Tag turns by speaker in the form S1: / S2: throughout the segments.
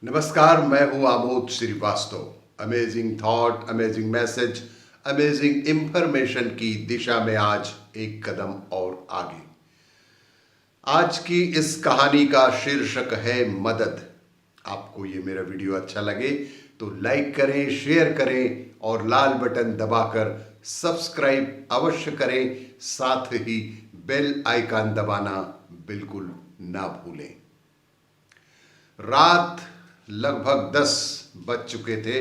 S1: नमस्कार, मैं हूं Amod Srivastava. Amazing thought, amazing message, amazing information की दिशा में आज एक कदम और आगे। आज की इस कहानी का शीर्षक है मदद। आपको ये मेरा वीडियो अच्छा लगे तो लाइक करें, शेयर करें और लाल बटन दबाकर सब्सक्राइब अवश्य करें। साथ ही बेल आइकन दबाना बिल्कुल ना भूलें। रात लगभग 10 बज चुके थे।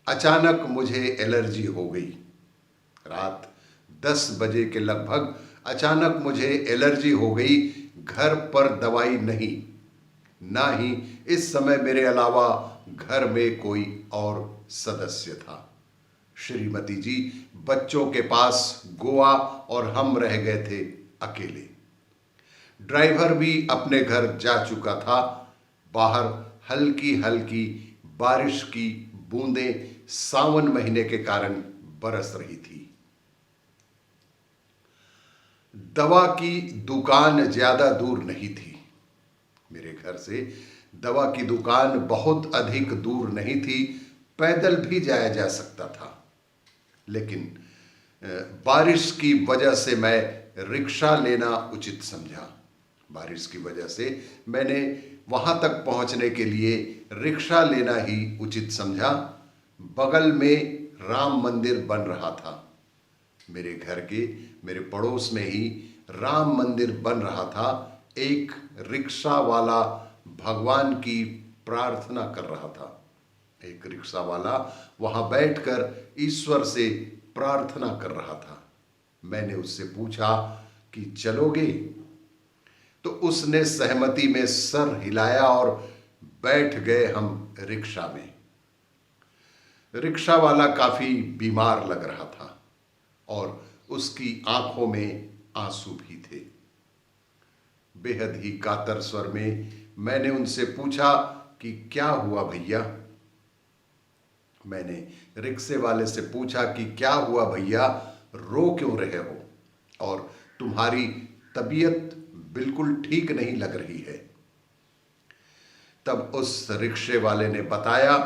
S1: अचानक मुझे एलर्जी हो गई। रात 10 बजे के लगभग अचानक मुझे एलर्जी हो गई। घर पर दवाई नहीं, ना ही इस समय मेरे अलावा घर में कोई और सदस्य था। श्रीमती जी बच्चों के पास गोवा और हम रह गए थे अकेले। ड्राइवर भी अपने घर जा चुका था। बाहर हल्की हल्की बारिश की बूंदें सावन महीने के कारण बरस रही थी। दवा की दुकान ज्यादा दूर नहीं थी। मेरे घर से दवा की दुकान बहुत अधिक दूर नहीं थी, पैदल भी जाया जा सकता था। लेकिन बारिश की वजह से मैं रिक्शा लेना उचित समझा। बारिश की वजह से मैंने वहां तक पहुंचने के लिए रिक्शा लेना ही उचित समझा। बगल में राम मंदिर बन रहा था। मेरे घर के मेरे पड़ोस में ही राम मंदिर बन रहा था। एक रिक्शा वाला भगवान की प्रार्थना कर रहा था। एक रिक्शा वाला वहां बैठकर ईश्वर से प्रार्थना कर रहा था। मैंने उससे पूछा कि चलोगे? तो उसने सहमति में सर हिलाया और बैठ गए हम रिक्शा में। रिक्शा वाला काफी बीमार लग रहा था और उसकी आंखों में आंसू भी थे। बेहद ही कातर स्वर में मैंने उनसे पूछा कि क्या हुआ भैया। मैंने रिक्शे वाले से पूछा कि क्या हुआ भैया, रो क्यों रहे हो और तुम्हारी तबीयत बिल्कुल ठीक नहीं लग रही है। तब उस रिक्शे वाले ने बताया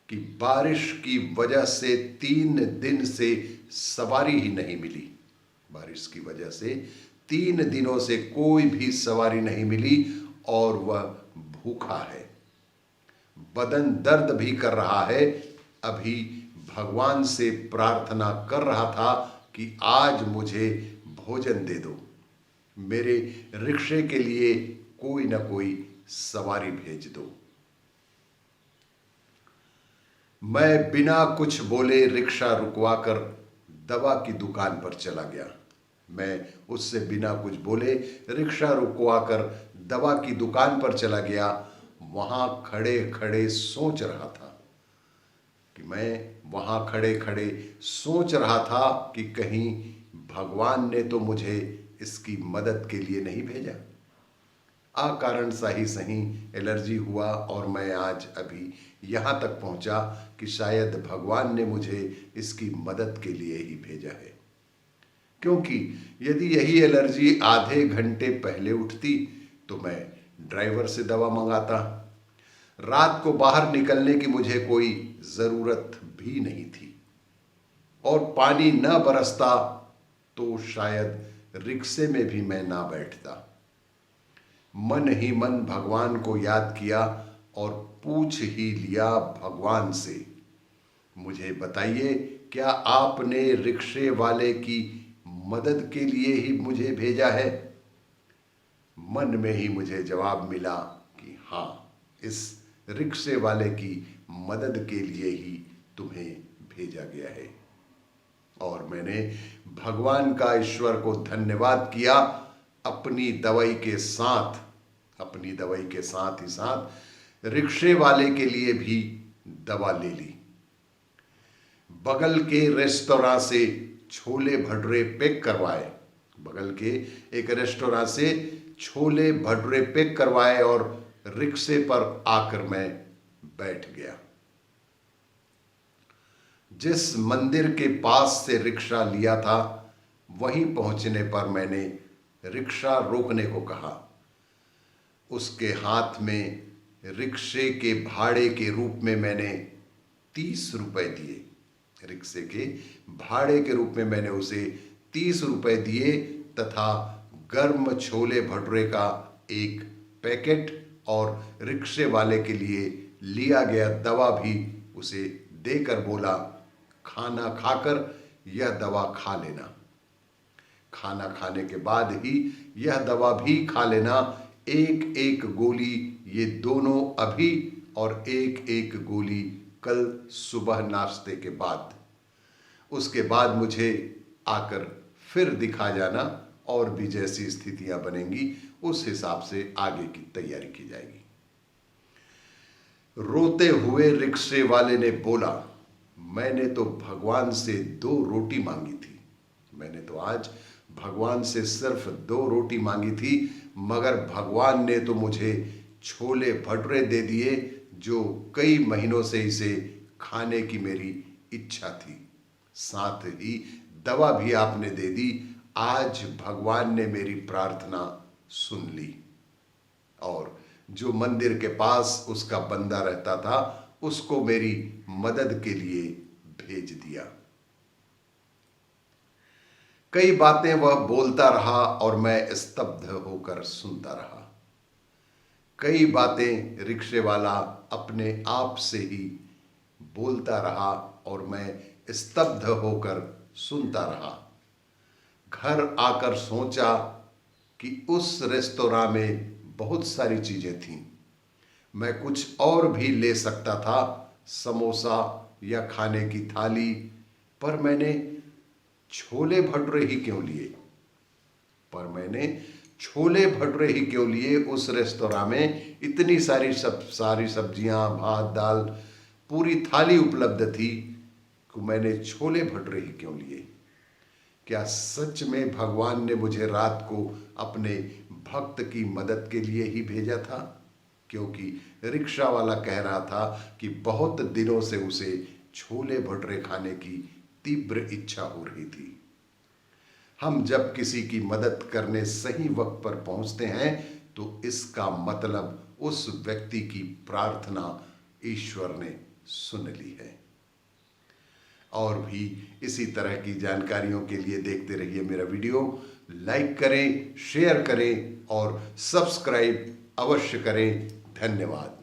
S1: कि बारिश की वजह से 3 दिन से सवारी ही नहीं मिली। बारिश की वजह से 3 दिनों से कोई भी सवारी नहीं मिली और वह भूखा है। बदन दर्द भी कर रहा है। अभी भगवान से प्रार्थना कर रहा था कि आज मुझे भोजन दे दो, मेरे रिक्शे के लिए कोई ना कोई सवारी भेज दो। मैं बिना कुछ बोले रिक्शा रुकवाकर दवा की दुकान पर चला गया। मैं उससे बिना कुछ बोले रिक्शा रुकवाकर दवा की दुकान पर चला गया। वहां खड़े खड़े सोच रहा था कि कहीं भगवान ने तो मुझे इसकी मदद के लिए नहीं भेजा। अकारण सा ही सही एलर्जी हुआ और मैं आज अभी यहाँ तक पहुँचा कि शायद भगवान ने मुझे इसकी मदद के लिए ही भेजा है। क्योंकि यदि यही एलर्जी आधे घंटे पहले उठती तो मैं ड्राइवर से दवा मंगाता। रात को बाहर निकलने की मुझे कोई ज़रूरत भी नहीं थी और पानी न बरसता तो शायद रिक्शे में भी मैं ना बैठता। मन ही मन भगवान को याद किया और पूछ ही लिया भगवान से, मुझे बताइए क्या आपने रिक्शे वाले की मदद के लिए ही मुझे भेजा है? मन में ही मुझे जवाब मिला कि हाँ, इस रिक्शे वाले की मदद के लिए ही तुम्हें भेजा गया है। और मैंने भगवान का, ईश्वर को धन्यवाद किया। अपनी दवाई के साथ ही साथ रिक्शे वाले के लिए भी दवा ले ली। बगल के रेस्तोरां से छोले भटूरे पैक करवाए और रिक्शे पर आकर मैं बैठ गया। जिस मंदिर के पास से रिक्शा लिया था वहीं पहुंचने पर मैंने रिक्शा रोकने को कहा। उसके हाथ में रिक्शे के भाड़े के रूप में मैंने 30 रुपए दिए। रिक्शे के भाड़े के रूप में मैंने उसे 30 रुपए दिए तथा गर्म छोले भटूरे का एक पैकेट और रिक्शे वाले के लिए लिया गया दवा भी उसे देकर बोला, खाना खाकर यह दवा खा लेना। खाना खाने के बाद ही यह दवा भी खा लेना। एक एक गोली ये दोनों अभी और एक एक गोली कल सुबह नाश्ते के बाद। उसके बाद मुझे आकर फिर दिखा जाना और भी जैसी स्थितियां बनेंगी उस हिसाब से आगे की तैयारी की जाएगी। रोते हुए रिक्शे वाले ने बोला, मैंने तो भगवान से 2 रोटी मांगी थी। मैंने तो आज भगवान से सिर्फ 2 रोटी मांगी थी, मगर भगवान ने तो मुझे छोले भटूरे दे दिए जो कई महीनों से इसे खाने की मेरी इच्छा थी। साथ ही दवा भी आपने दे दी। आज भगवान ने मेरी प्रार्थना सुन ली और जो मंदिर के पास उसका बंदा रहता था उसको मेरी मदद के लिए भेज दिया। कई बातें वह बोलता रहा और मैं स्तब्ध होकर सुनता रहा। कई बातें रिक्शे वाला अपने आप से ही बोलता रहा और मैं स्तब्ध होकर सुनता रहा। घर आकर सोचा कि उस रेस्तोरां में बहुत सारी चीजें थीं। मैं कुछ और भी ले सकता था, समोसा या खाने की थाली, पर मैंने छोले भटूरे ही क्यों लिए? उस रेस्तोरां में इतनी सारी सब्जियां, भात, दाल, पूरी थाली उपलब्ध थी कि मैंने छोले भटूरे ही क्यों लिए? क्या सच में भगवान ने मुझे रात को अपने भक्त की मदद के लिए ही भेजा था? क्योंकि रिक्शा वाला कह रहा था कि बहुत दिनों से उसे छोले भटूरे खाने की तीव्र इच्छा हो रही थी। हम जब किसी की मदद करने सही वक्त पर पहुंचते हैं तो इसका मतलब उस व्यक्ति की प्रार्थना ईश्वर ने सुन ली है। और भी इसी तरह की जानकारियों के लिए देखते रहिए मेरा वीडियो। लाइक करें, शेयर करें और सब्सक्राइब अवश्य करें। धन्यवाद।